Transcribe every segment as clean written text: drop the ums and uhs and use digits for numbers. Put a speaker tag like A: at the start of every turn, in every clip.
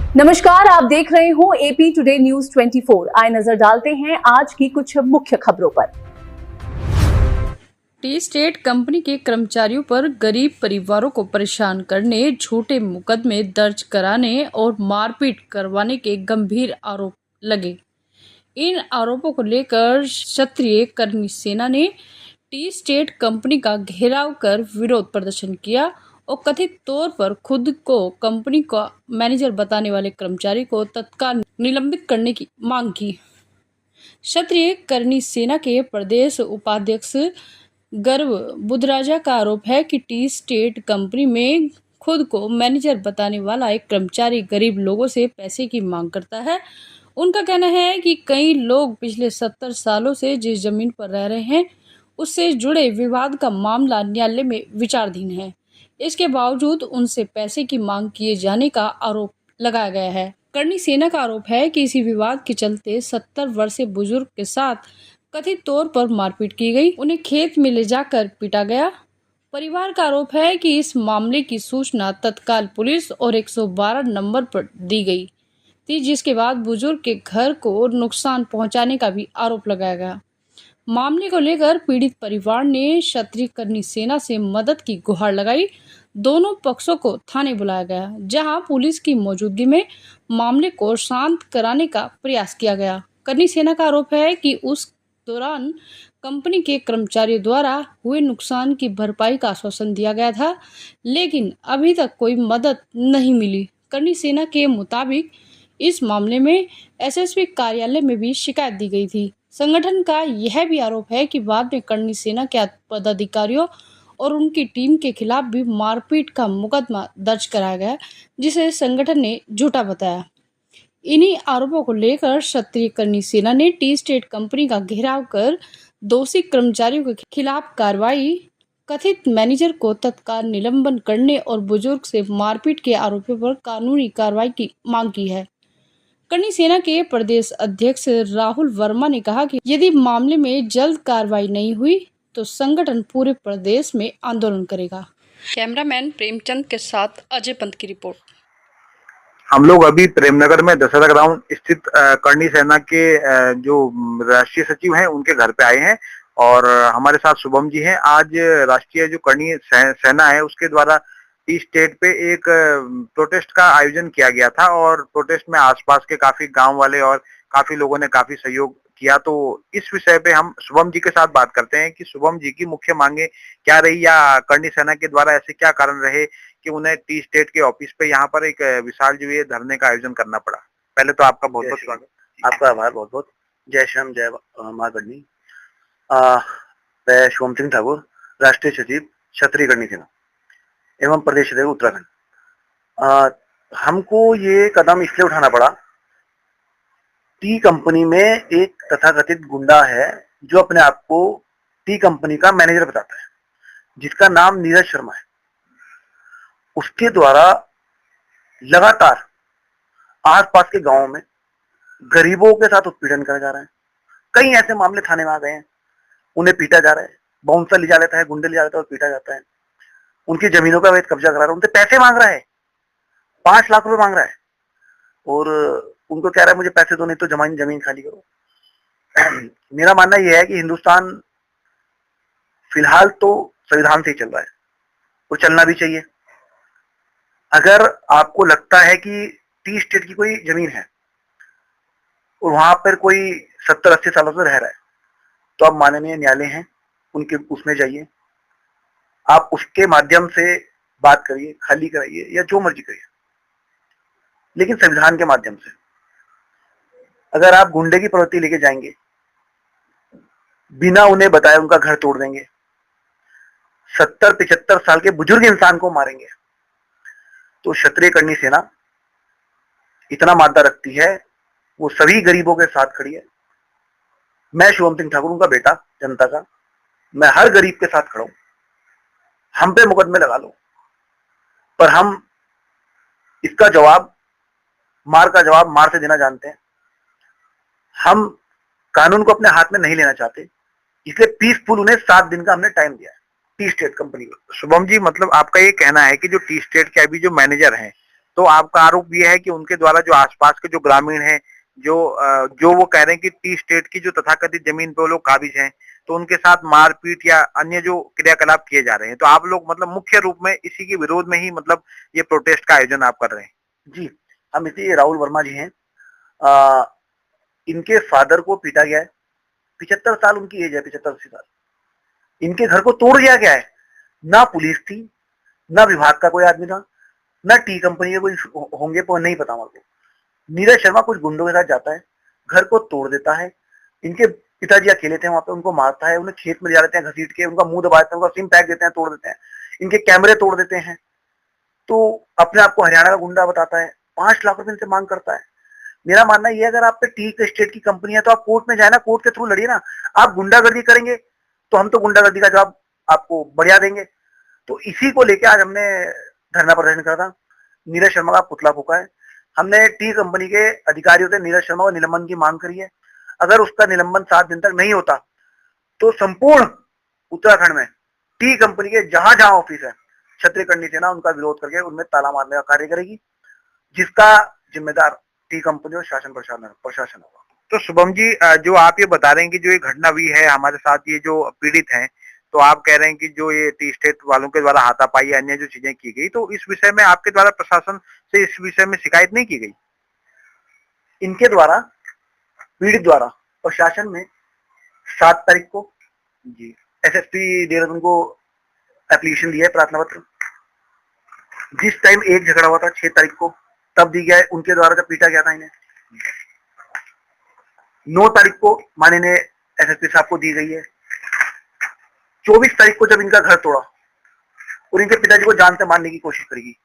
A: नमस्कार, आप देख रहे हो एपी टुडे न्यूज 24। आए नजर डालते हैं आज की कुछ मुख्य खबरों पर।
B: टी स्टेट कंपनी के कर्मचारियों पर गरीब परिवारों को परेशान करने, झूठे मुकदमे दर्ज कराने और मारपीट करवाने के गंभीर आरोप लगे। इन आरोपों को लेकर क्षत्रिय कर्मी सेना ने टी स्टेट कंपनी का घेराव कर विरोध प्रदर्शन किया और कथित तौर पर खुद को कंपनी का मैनेजर बताने वाले कर्मचारी को तत्काल निलंबित करने की मांग की। क्षत्रिय कर्मी सेना के प्रदेश उपाध्यक्ष गर्व बुद्धराजा का आरोप है कि टी स्टेट कंपनी में खुद को मैनेजर बताने वाला एक कर्मचारी गरीब लोगों से पैसे की मांग करता है। उनका कहना है कि कई लोग पिछले 70 सालों से जिस जमीन पर रह रहे हैं उससे जुड़े विवाद का मामला न्यायालय में विचाराधीन है। इसके बावजूद उनसे पैसे की मांग किए जाने का आरोप लगाया गया है। कर्णी सेना का आरोप है कि इसी विवाद के चलते 70 वर्षीय बुजुर्ग के साथ कथित तौर पर मारपीट की गई, उन्हें खेत में ले जाकर पीटा गया। परिवार का आरोप है कि इस मामले की सूचना तत्काल पुलिस और 112 नंबर पर दी गई थी, जिसके बाद बुजुर्ग के घर को नुकसान पहुंचाने का भी आरोप लगाया गया। मामले को लेकर पीड़ित परिवार ने क्षत्रिय कर्मी सेना से मदद की गुहार लगाई। दोनों पक्षों को थाने बुलाया गया, जहां पुलिस की मौजूदगी में मामले को शांत कराने का प्रयास किया गया। कर्मी सेना का आरोप है कि उस दौरान कंपनी के कर्मचारियों द्वारा हुए नुकसान की भरपाई का आश्वासन दिया गया था, लेकिन अभी तक कोई मदद नहीं मिली। कर्मी सेना के मुताबिक इस मामले में एसएसपी कार्यालय में भी शिकायत दी गई थी। संगठन का यह भी आरोप है कि बाद में कर्मी सेना के पदाधिकारियों और उनकी टीम के खिलाफ भी मारपीट का मुकदमा दर्ज कराया गया, जिसे संगठन ने झूठा बताया। इन्हीं आरोपों को लेकर क्षत्रिय कर्मी सेना ने टी स्टेट कंपनी का घेराव कर दोषी कर्मचारियों के खिलाफ कार्रवाई, कथित मैनेजर को तत्काल निलंबन करने और बुजुर्ग से मारपीट के आरोपों पर कानूनी कार्रवाई की मांग की है। कर्णी सेना के प्रदेश अध्यक्ष राहुल वर्मा ने कहा कि यदि मामले में जल्द कार्रवाई नहीं हुई तो संगठन पूरे प्रदेश में आंदोलन करेगा। कैमरामैन प्रेमचंद के साथ अजय पंत की रिपोर्ट।
C: हम लोग अभी प्रेमनगर में दशहरा ग्राउंड स्थित कर्णी सेना के जो राष्ट्रीय सचिव हैं उनके घर पे आए हैं और हमारे साथ शुभम जी हैं। आज राष्ट्रीय जो कर्णी सेना है उसके द्वारा टी स्टेट पे एक प्रोटेस्ट का आयोजन किया गया था और प्रोटेस्ट में आसपास के काफी गांव वाले और काफी लोगों ने काफी सहयोग किया। तो इस विषय पे हम शुभम जी के साथ बात करते हैं कि शुभम जी की मुख्य मांगे क्या रही या कर्णी सेना के द्वारा ऐसे क्या कारण रहे कि उन्हें टी स्टेट के ऑफिस पे यहाँ पर एक विशाल जो ये धरने का आयोजन करना पड़ा। पहले तो आपका बहुत बहुत स्वागत।
D: आपका आभार बहुत बहुत। जय श्याम जय माँ कर्णी। मैं शुभम सिंह ठाकुर, राष्ट्रीय सचिव क्षत्रिय कर्णी सेना एवं प्रदेश अध्यक्ष उत्तराखंड। हमको ये कदम इसलिए उठाना पड़ा, टी कंपनी में एक तथाकथित गुंडा है जो अपने आप को टी कंपनी का मैनेजर बताता है, जिसका नाम नीरज शर्मा है। उसके द्वारा लगातार आसपास के गांवों में गरीबों के साथ उत्पीड़न करा जा रहा है। कई ऐसे मामले थाने में आ गए हैं, उन्हें पीटा जा रहा है, बाउंसर ले जा लेता है, गुंडे ले जा लेता है और पीटा जाता है। उनकी जमीनों का अवैध कब्जा करा रहा है, उनसे पैसे मांग रहा है, 5 लाख रुपए मांग रहा है और उनको कह रहा है मुझे पैसे दो नहीं तो जमीन खाली करो। मेरा मानना यह है कि हिंदुस्तान फिलहाल तो संविधान से ही चल रहा है और चलना भी चाहिए। अगर आपको लगता है कि टी स्टेट की कोई जमीन है और वहां पर कोई 70-80 सालों से रह रहा है तो आप माननीय न्यायालय हैं उनके उसमें जाइए, आप उसके माध्यम से बात करिए, खाली कराइए या जो मर्जी करिए, लेकिन संविधान के माध्यम से। अगर आप गुंडे की प्रवृत्ति लेके जाएंगे, बिना उन्हें बताए उनका घर तोड़ देंगे, 70-75 साल के बुजुर्ग इंसान को मारेंगे, तो क्षत्रिय कर्णी सेना इतना मादा रखती है, वो सभी गरीबों के साथ खड़ी है। मैं शुभम सिंह ठाकुर, उनका बेटा, जनता का, मैं हर गरीब के साथ खड़ा हूं। हम पे मुकदमे लगा लो, पर हम इसका जवाब, मार का जवाब मार से देना जानते हैं। हम कानून को अपने हाथ में नहीं लेना चाहते, इसलिए पीसफुल उन्हें 7 दिन का हमने टाइम दिया है टी स्टेट कंपनी को।
C: शुभम जी, मतलब आपका ये कहना है कि जो टी स्टेट के अभी जो मैनेजर हैं तो आपका आरोप ये है कि उनके द्वारा जो आसपास के जो ग्रामीण हैं, जो वो कह रहे हैं कि टी स्टेट की जो तथाकथित जमीन पे वो लोग काबिज हैं, तो उनके साथ मारपीट या अन्य जो क्रियाकलाप किए जा रहे हैं। तो आप लोग मतलब मुख्य रूप में इसी के विरोध में ही मतलब ये प्रोटेस्ट का आयोजन आप कर रहे हैं।
D: जी, हम इसी राहुल वर्मा जी हैं। आ, इनके फादर को पीटा गया है। 75 साल उनकी एज है, 75-80 साल। इनके घर को तोड़ दिया गया है। ना पुलिस थी, ना विभाग का कोई आदमी था, ना टी कंपनी के कोई होंगे, पर नहीं पता मेरे को। नीरज शर्मा कुछ गुंडों के साथ जाता है, घर को तोड़ देता है। इनके पिताजी अकेले थे वहां पे, उनको मारता है, उन्हें खेत में ले जा देते हैं घसीट के, उनका मुंह दबा देते हैं, उनका सिम पैक देते हैं, तोड़ देते हैं, इनके कैमरे तोड़ देते हैं। तो अपने आप को हरियाणा का गुंडा बताता है, 5 लाख रुपए इनसे मांग करता है। मेरा मानना ये, अगर आप पे टी स्टेट की कंपनी है तो आप कोर्ट में जाए ना, कोर्ट के थ्रू लड़िए ना। आप गुंडागर्दी करेंगे तो हम तो गुंडागर्दी का जवाब आपको बढ़िया देंगे। तो इसी को लेके आज हमने धरना प्रदर्शन करा था। नीरज शर्मा का पुतला फूका है। हमने टी कंपनी के अधिकारियों से नीरज शर्मा को निलंबन की मांग करी है। अगर उसका निलंबन 7 दिन तक नहीं होता तो संपूर्ण उत्तराखंड में टी कंपनी के जहां जहां ऑफिस है, क्षत्रिय करनी सेना उनका विरोध करके उनमें ताला मारने का कार्य करेगी, जिसका जिम्मेदार टी कंपनी और शासन प्रशासन होगा।
C: तो शुभम जी, जो आप ये बता रहे हैं कि जो ये घटना हुई है हमारे साथ, ये जो पीड़ित हैं, तो आप कह रहे हैं कि जो ये टी स्टेट वालों के द्वारा हाथापाई अन्य जो चीजें की गई, तो इस विषय में आपके द्वारा प्रशासन से इस विषय में शिकायत नहीं की गई?
D: इनके द्वारा, पीड़ित द्वारा प्रशासन में 7 तारीख को जी एसएसपी देहरादून को एप्लीकेशन दिया है, प्रार्थना पत्र। जिस टाइम एक झगड़ा हुआ था 6 तारीख को, तब दी गया है उनके द्वारा, जब पीटा गया था इन्हें। 9 तारीख को माननीय एसएसपी साहब को दी गई है। 24 तारीख को जब इनका घर तोड़ा और इनके पिताजी को जान से मारने की कोशिश करेगी,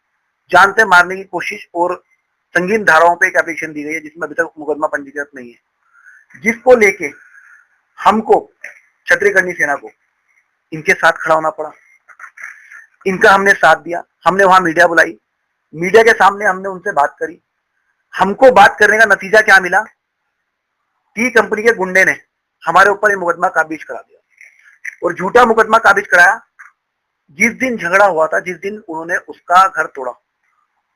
D: जान से मारने की कोशिश और संगीन धाराओं पे एक एप्लीकेशन दी गई है, जिसमें अभी तक मुकदमा पंजीकृत नहीं है, जिसको लेके हमको, क्षत्रिय करनी सेना को, इनके साथ खड़ा होना पड़ा। इनका हमने साथ दिया। हमने वहां मीडिया बुलाई, मीडिया के सामने हमने उनसे बात करी। हमको बात करने का नतीजा क्या मिला? टी कंपनी के गुंडे ने हमारे ऊपर ये मुकदमा काबिज करा दिया और झूठा मुकदमा काबिज कराया। जिस दिन झगड़ा हुआ था, जिस दिन उन्होंने उसका घर तोड़ा,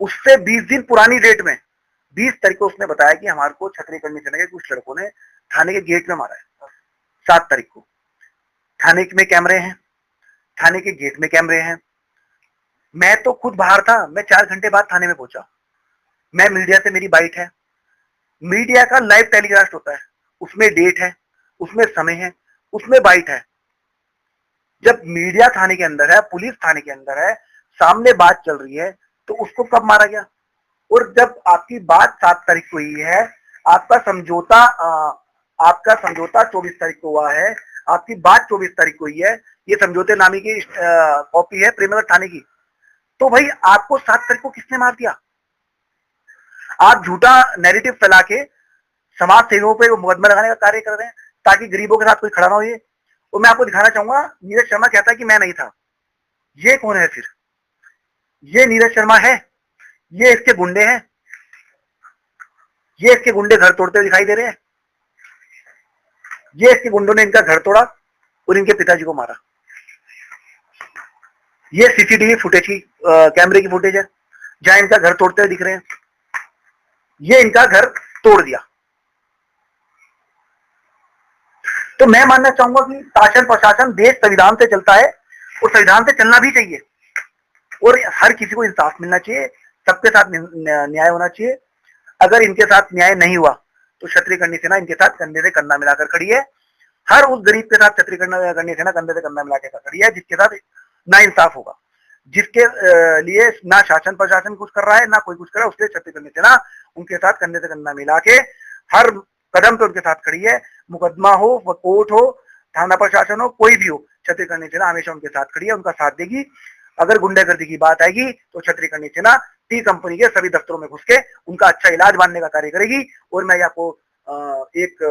D: उससे 20 दिन पुरानी डेट में 20 तारीख को उसने बताया कि हमारे को क्षत्रिय करनी सेना के कुछ लड़कों ने थाने के गेट में मारा है। 7 तारीख को थाने में कैमरे हैं, थाने के गेट में कैमरे हैं। मैं तो खुद बाहर था, मैं 4 घंटे बाद थाने में पहुंचा। मैं मीडिया से, मेरी बाइट है, मीडिया का लाइव टेलीकास्ट होता है, उसमें डेट है, उसमें समय है, उसमें बाइट है। जब मीडिया थाने के अंदर है, पुलिस थाने के अंदर है, सामने बात चल रही है, तो उसको कब मारा गया? और जब आपकी बात 7 तारीख को हुई है, आपका समझौता 24 तारीख को हुआ है, आपकी बात 24 तारीख को हुई है, ये समझौते नामे की कॉपी है प्रेमनगर थाने की, तो भाई आपको 7 तारीख को किसने मार दिया? आप झूठा नैरेटिव फैला के समाज सेवियों पे मुकदमा लगाने का कार्य कर रहे हैं ताकि गरीबों के साथ कोई खड़ा ना हो। ये, और मैं आपको दिखाना चाहूंगा, नीरज शर्मा कहता है कि मैं नहीं था। ये कौन है फिर? ये नीरज शर्मा है? ये इसके गुंडे हैं? ये इसके गुंडे घर तोड़ते हुए दिखाई दे रहे हैं? ये इसके गुंडों ने इनका घर तोड़ा और इनके पिताजी को मारा। ये सीसीटीवी फुटेज की, कैमरे की फुटेज है, जहां इनका घर तोड़ते हुए दिख रहे हैं। ये इनका घर तोड़ दिया। तो मैं मानना चाहूंगा कि शासन प्रशासन देश संविधान से चलता है और संविधान से चलना भी चाहिए, और हर किसी को इंसाफ मिलना चाहिए, सबके साथ न्याय होना चाहिए। अगर इनके साथ न्याय नहीं हुआ तो क्षत्रिय करनी सेना इनके साथ कंधे से कंधा मिलाकर खड़ी है। हर उस गरीब के साथ क्षत्रिय करनी सेना कंधे से कंधा मिलाकर खड़ी है जिसके साथ ना इंसाफ होगा, जिसके लिए ना शासन प्रशासन कुछ कर रहा है, ना कोई कुछ कर रहा है। उसके क्षत्रिय करनी सेना उनके साथ कंधे से कंधा मिला के हर कदम पे उनके साथ खड़ी है। मुकदमा हो, कोर्ट हो, थाना प्रशासन हो, कोई भी हो, क्षत्रिय करनी सेना हमेशा उनके साथ खड़ी है, उनका साथ देगी। अगर गुंडागर्दी की बात आएगी तो क्षत्रिय करनी सेना टी कंपनी के सभी दफ्तरों में घुस के उनका अच्छा इलाज बांधने का कार्य करेगी। और मैं आपको एक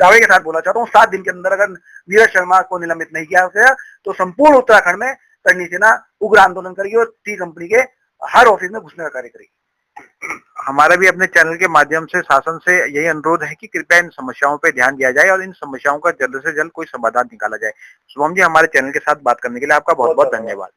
D: दावे के साथ बोलना चाहता हूँ, 7 दिन के अंदर अगर नीरज शर्मा को निलंबित नहीं किया गया तो संपूर्ण उत्तराखंड में करनी सेना उग्र आंदोलन करेगी और टी कंपनी के हर ऑफिस में घुसने का कार्य करेगी।
C: हमारा भी अपने चैनल के माध्यम से शासन से यही अनुरोध है कि कृपया इन समस्याओं पे ध्यान दिया जाए और इन समस्याओं का जल्द से जल्द कोई समाधान निकाला जाए। शुभम जी, हमारे चैनल के साथ बात करने के लिए आपका बहुत बहुत धन्यवाद।